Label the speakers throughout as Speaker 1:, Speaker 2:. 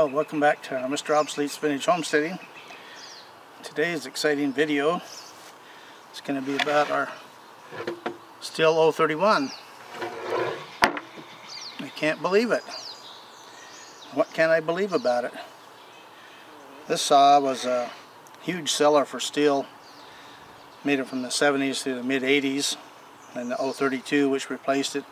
Speaker 1: Well, welcome back to Mr. Obsolete's Vintage Homesteading. Today's exciting video is going to be about our Stihl O31. I can't believe it. What can I believe about it? This saw was a huge seller for Stihl. Made it from the 70s to the mid 80s, and the O32, which replaced it,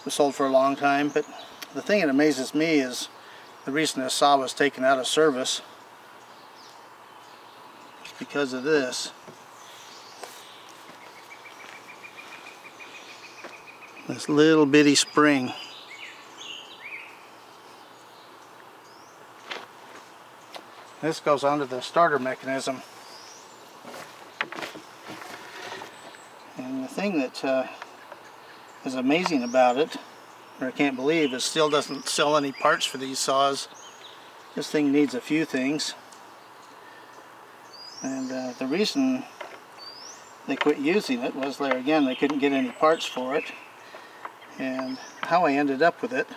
Speaker 1: was sold for a long time. But the thing that amazes me is the reason this saw was taken out of service is because of this. This little bitty spring. This goes onto the starter mechanism. And the thing that is amazing about it, or I can't believe, is Stihl doesn't sell any parts for these saws. This thing needs a few things. And the reason they quit using it was there again, they couldn't get any parts for it. And how I ended up with it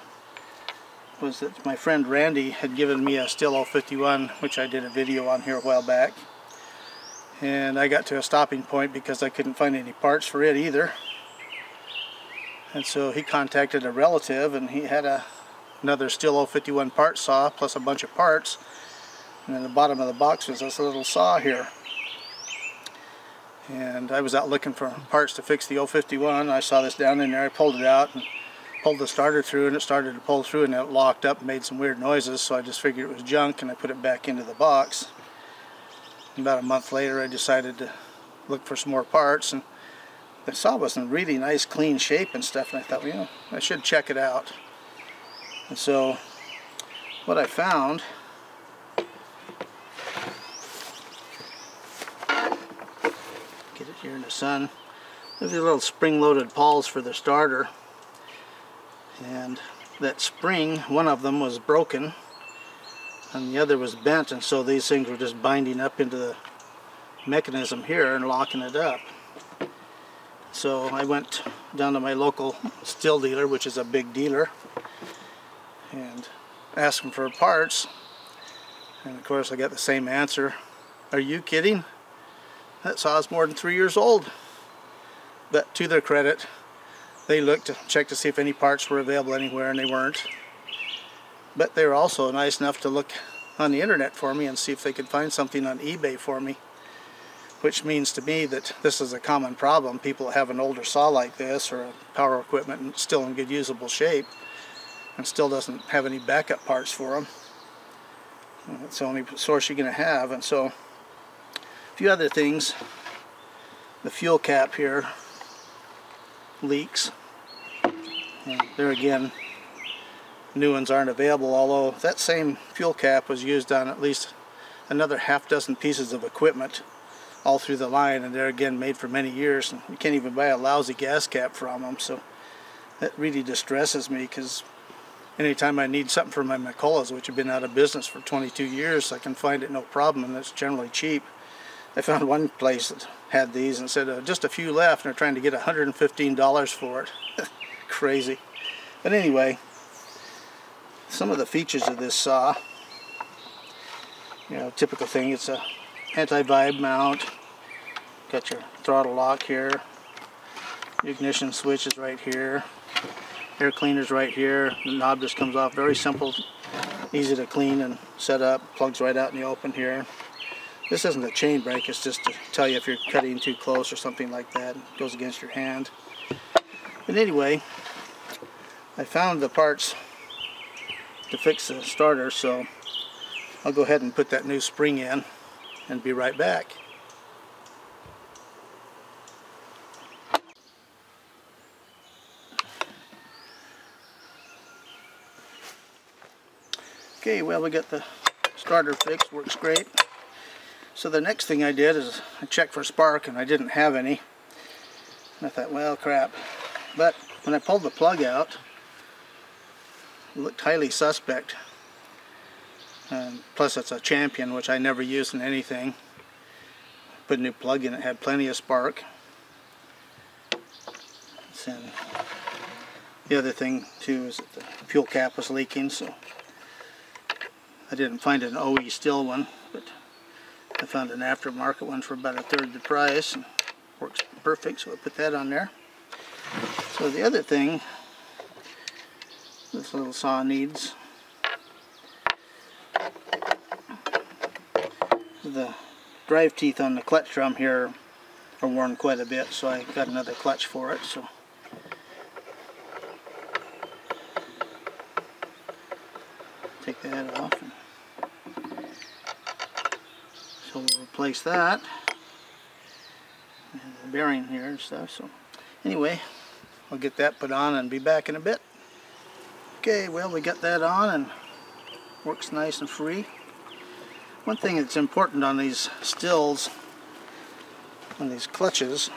Speaker 1: was that my friend Randy had given me a Stihl O51, which I did a video on here a while back. And I got to a stopping point because I couldn't find any parts for it either. And so he contacted a relative, and he had another Stihl O51 part saw plus a bunch of parts. And in the bottom of the box was this little saw here. And I was out looking for parts to fix the O51. I saw this down in there. I pulled it out and pulled the starter through, and it started to pull through, and it locked up and made some weird noises. So I just figured it was junk, and I put it back into the box. And about a month later, I decided to look for some more parts, and the saw was in really nice, clean shape and stuff. And I thought, well, you know, I should check it out. And so, what I found, get it here in the sun. There's these little spring-loaded pawls for the starter, and that spring, one of them was broken, and the other was bent, and so these things were just binding up into the mechanism here and locking it up. So I went down to my local Stihl dealer, which is a big dealer, and asked him for parts. And of course I got the same answer. Are you kidding? That saw is more than 3 years old. But to their credit, they looked to check to see if any parts were available anywhere, and they weren't. But they were also nice enough to look on the internet for me and see if they could find something on eBay for me. Which means to me that this is a common problem. People have an older saw like this, or a power equipment, and still in good usable shape, and still doesn't have any backup parts for them. That's the only source you're going to have. And so a few other things. The fuel cap here leaks, and there again, new ones aren't available, although that same fuel cap was used on at least another half-dozen pieces of equipment all through the line, and they're again made for many years, and you can't even buy a lousy gas cap from them. So that really distresses me, because anytime I need something for my McCulloughs, which have been out of business for 22 years, I can find it no problem, and it's generally cheap. I found one place that had these and said just a few left, and they're trying to get $115 for it. Crazy. But anyway, some of the features of this saw, you know, typical thing, it's a anti-vibe mount, got your throttle lock here, ignition switch is right here, air cleaner's right here, the knob just comes off, very simple, easy to clean and set up, plugs right out in the open here. This isn't a chain brake, it's just to tell you if you're cutting too close or something like that, it goes against your hand. But anyway, I found the parts to fix the starter, so I'll go ahead and put that new spring in and be right back. Okay, well, we got the starter fixed, works great. So the next thing I did is I checked for spark, and I didn't have any. And I thought, well, crap. But when I pulled the plug out, it looked highly suspect. And plus it's a Champion, which I never used in anything. Put a new plug in, it had plenty of spark. And the other thing too is that the fuel cap was leaking, so I didn't find an OE Stihl one, but I found an aftermarket one for about 1/3 the price, and works perfect, so I put that on there. So the other thing this little saw needs, the drive teeth on the clutch drum here are worn quite a bit, so I got another clutch for it. So take that off. So we'll replace that. And the bearing here and stuff. So anyway, I'll get that put on and be back in a bit. Okay, well, we got that on and works nice and free. One thing that's important on these Stihls, on these clutches,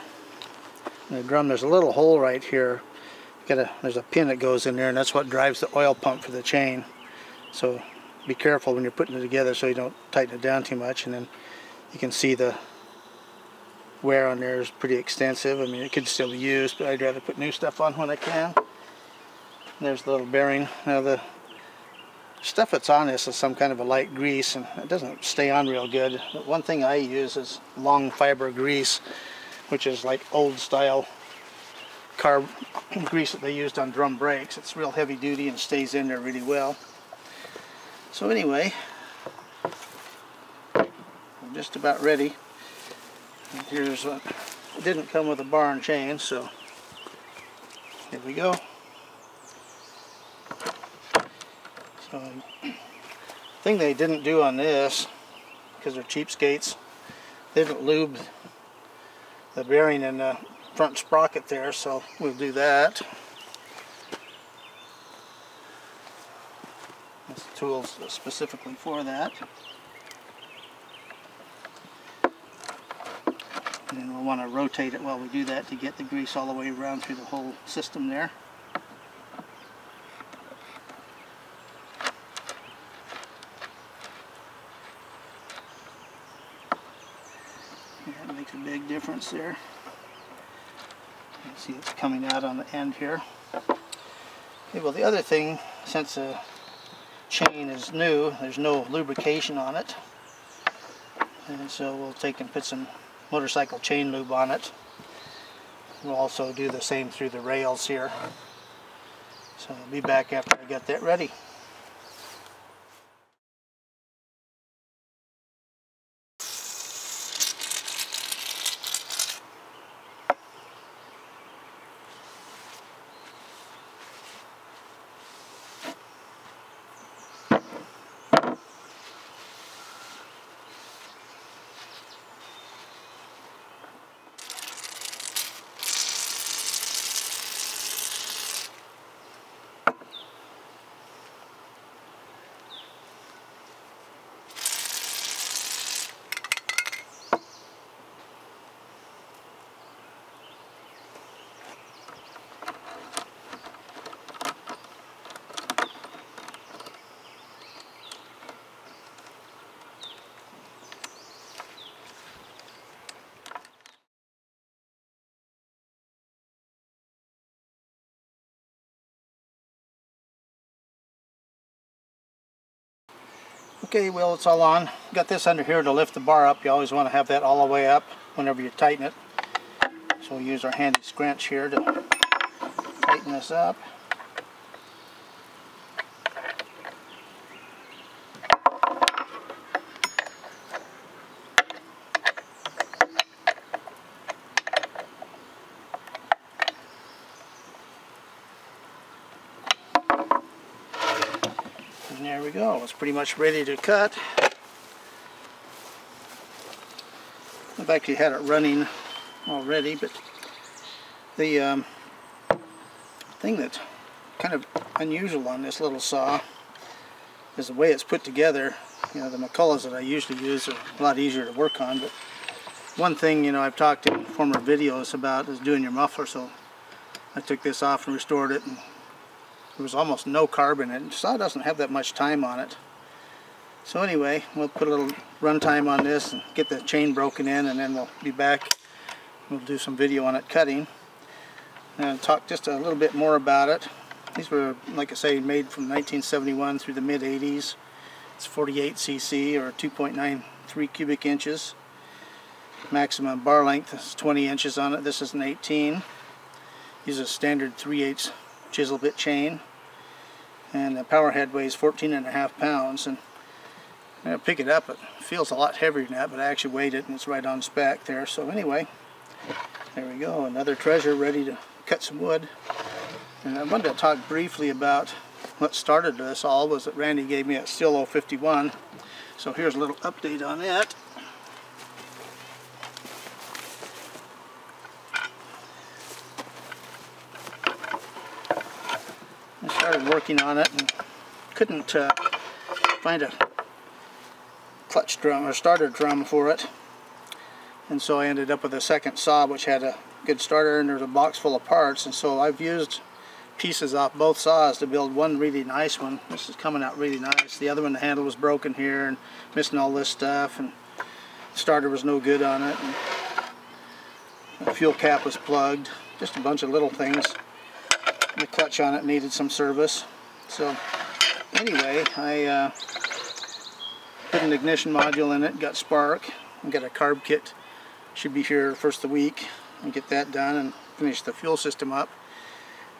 Speaker 1: in the drum, there's a little hole right here. There's a pin that goes in there, and that's what drives the oil pump for the chain. So be careful when you're putting it together so you don't tighten it down too much. And then you can see the wear on there is pretty extensive. I mean, it could still be used, but I'd rather put new stuff on when I can. There's the little bearing. Now the stuff that's on this is some kind of a light grease, and it doesn't stay on real good. But one thing I use is long fiber grease, which is like old style carb grease that they used on drum brakes. It's real heavy duty and stays in there really well. So anyway, I'm just about ready. And here's what, it didn't come with a bar and chain, so here we go. So the thing they didn't do on this, because they're cheapskates, they didn't lube the bearing in the front sprocket there, so we'll do that. This tool's specifically for that. And then we'll want to rotate it while we do that to get the grease all the way around through the whole system there. That makes a big difference there. You can see it's coming out on the end here. Okay, well, the other thing, since the chain is new, there's no lubrication on it, and so we'll take and put some motorcycle chain lube on it. We'll also do the same through the rails here. So I'll be back after I get that ready. Okay, well, it's all on. Got this under here to lift the bar up. You always want to have that all the way up whenever you tighten it. So we'll use our handy scrunch here to tighten this up. And there we go. It's pretty much ready to cut. I've actually had it running already, but the thing that's kind of unusual on this little saw is the way it's put together. You know, the McCulloughs that I usually use are a lot easier to work on, but one thing, you know, I've talked in former videos about is doing your muffler, so I took this off and restored it, and there was almost no carb in it. The saw doesn't have that much time on it. So anyway, we'll put a little run time on this and get the chain broken in, and then we'll be back. We'll do some video on it cutting and talk just a little bit more about it. These were, like I say, made from 1971 through the mid-80s. It's 48 cc or 2.93 cubic inches. Maximum bar length is 20 inches on it. This is an 18. Uses standard 3/8 chisel bit chain. And the power head weighs 14.5 pounds. And I'm going to pick it up. It feels a lot heavier than that, but I actually weighed it and it's right on spec there. So anyway, there we go. Another treasure ready to cut some wood. And I wanted to talk briefly about what started this all was that Randy gave me a Stihl O31. So here's a little update on it. I started working on it and couldn't find a clutch drum or starter drum for it, and so I ended up with a second saw which had a good starter, and there's a box full of parts, and so I've used pieces off both saws to build one really nice one. This is coming out really nice. The other one, the handle was broken here and missing all this stuff, and the starter was no good on it, and the fuel cap was plugged, just a bunch of little things. The clutch on it needed some service. So anyway, I put an ignition module in it, got spark, and got a carb kit. Should be here first of the week, and get that done and finish the fuel system up.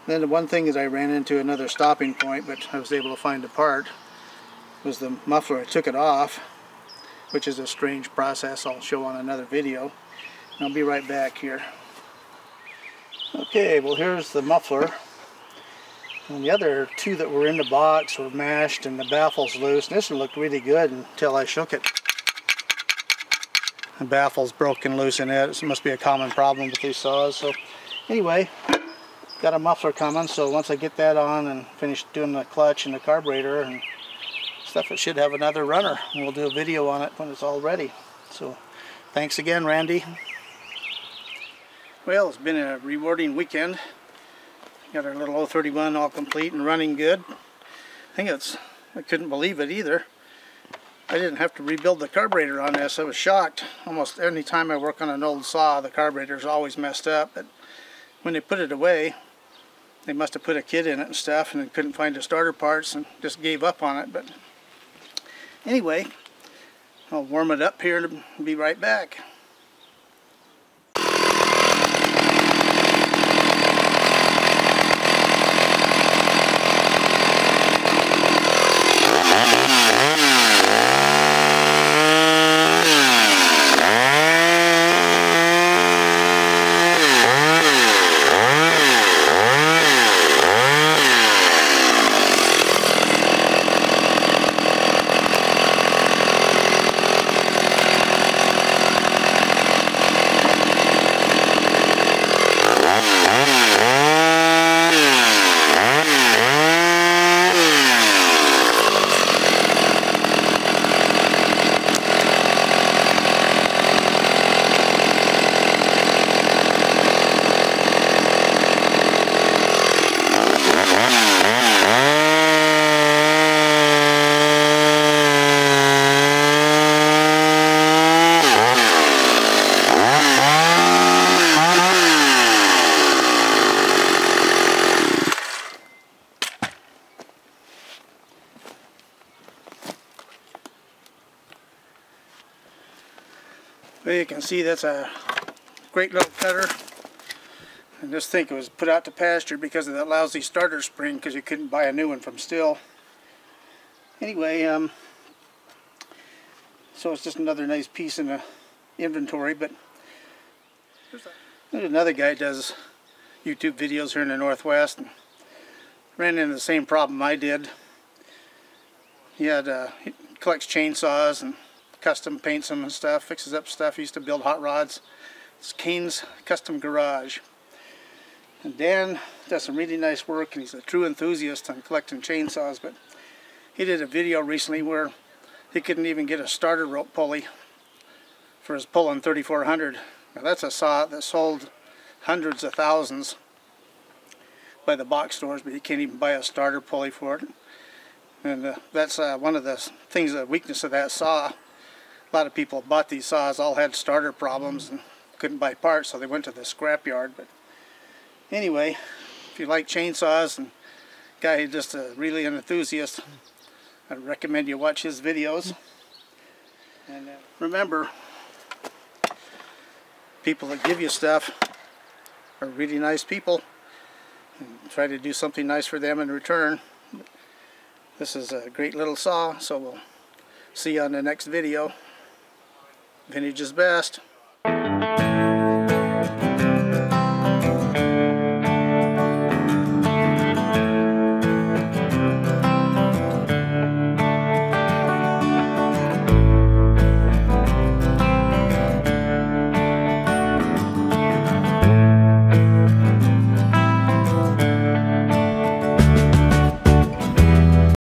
Speaker 1: Then the one thing is I ran into another stopping point, but I was able to find a part, was the muffler. I took it off, which is a strange process I'll show on another video. And I'll be right back here. Okay, well here's the muffler. And the other two that were in the box were mashed and the baffle's loose. And this one looked really good until I shook it. The baffle's broken loose in it. It must be a common problem with these saws. So anyway, got a muffler coming. So once I get that on and finish doing the clutch and the carburetor and stuff, it should have another runner. And we'll do a video on it when it's all ready. So thanks again, Randy. Well, it's been a rewarding weekend. Got our little O31 all complete and running good. I couldn't believe it either. I didn't have to rebuild the carburetor on this. I was shocked. Almost any time I work on an old saw, the carburetor's always messed up. But when they put it away, they must have put a kit in it and stuff, and they couldn't find the starter parts and just gave up on it. But anyway, I'll warm it up here and be right back. Well, you can see that's a great little cutter. I just think it was put out to pasture because of that lousy starter spring, because you couldn't buy a new one from Stihl. Anyway, so it's just another nice piece in the inventory. But there's another guy that does YouTube videos here in the Northwest, and ran into the same problem I did. He collects chainsaws and custom paints them and stuff, fixes up stuff. He used to build hot rods. It's Kane's Custom Garage. And Dan does some really nice work, and he's a true enthusiast on collecting chainsaws. But he did a video recently where he couldn't even get a starter rope pulley for his Pullin 3400. Now that's a saw that sold hundreds of thousands by the box stores, but he can't even buy a starter pulley for it. And that's one of the things, the weakness of that saw. A lot of people bought these saws, all had starter problems and couldn't buy parts, so they went to the scrapyard. But anyway, if you like chainsaws, and guy is just really an enthusiast, I recommend you watch his videos. And remember, people that give you stuff are really nice people, and try to do something nice for them in return. This is a great little saw, so we'll see you on the next video. Vintage is best.